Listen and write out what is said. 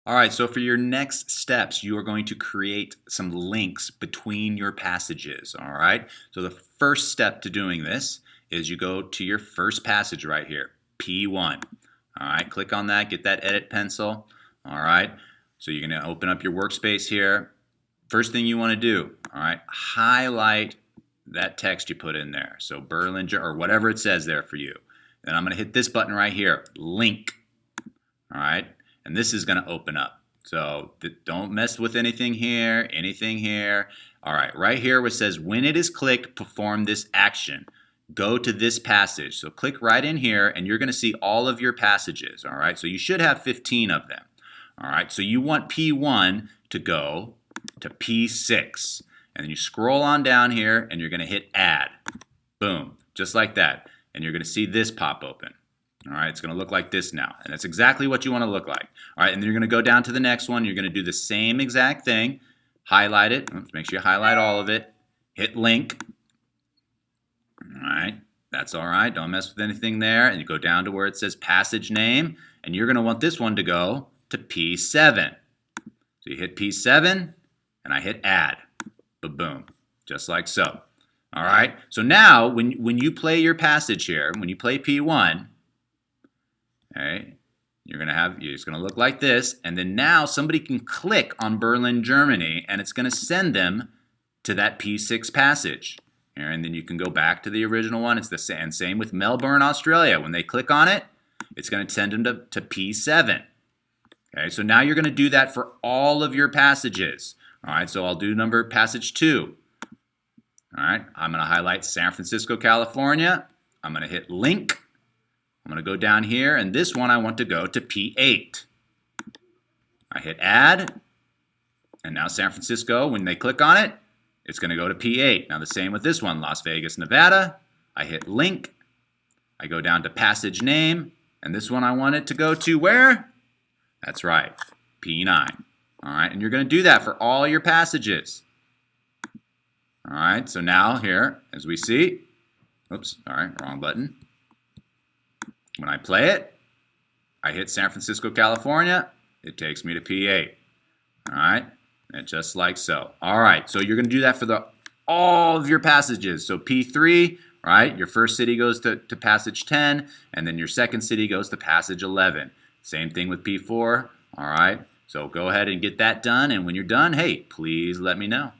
All right, so for your next steps, you are going to create some links between your passages, all right? So the first step to doing this is you go to your first passage right here, P1. All right, click on that, get that edit pencil, all right? So you're gonna open up your workspace here. First thing you wanna do, all right, highlight that text you put in there. So Berlinger, or whatever it says there for you. Then I'm gonna hit this button right here, link, all right? And this is going to open up. So don't mess with anything here, anything here. All right, right here where it says, when it is clicked, perform this action. Go to this passage. So click right in here, and you're going to see all of your passages. All right, so you should have 15 of them. All right, so you want P1 to go to P6. And then you scroll on down here, and you're going to hit add. Boom, just like that. And you're going to see this pop open. All right, it's going to look like this now, and that's exactly what you want to look like. All right, and then you're going to go down to the next one. You're going to do the same exact thing. Highlight it. Make sure you highlight all of it. Hit link. All right, that's all right. Don't mess with anything there. And you go down to where it says passage name, and you're going to want this one to go to P7. So you hit P7, and I hit add. Ba-boom, just like so. All right, so now when you play your passage here, when you play P1, okay, it's going to look like this, and then now somebody can click on Berlin, Germany, and it's going to send them to that P6 passage. And then you can go back to the original one. It's the same. Same with Melbourne, Australia. When they click on it, it's going to send them to P7. Okay, so now you're going to do that for all of your passages. All right, so I'll do passage 2. All right, I'm going to highlight San Francisco, California. I'm going to hit link. I'm going to go down here, and this one I want to go to P8. I hit add, and now San Francisco, when they click on it, it's going to go to P8. Now the same with this one, Las Vegas, Nevada. I hit link. I go down to passage name, and this one I want it to go to where? That's right, P9. All right, and you're going to do that for all your passages. All right, so now here, as we see, oops, all right, wrong button. When I play it, I hit San Francisco, California. It takes me to P8. All right, and just like so. All right, so you're going to do that for all of your passages. So P3, right, your first city goes to passage 10, and then your second city goes to passage 11. Same thing with P4. All right, so go ahead and get that done, and when you're done, hey, please let me know.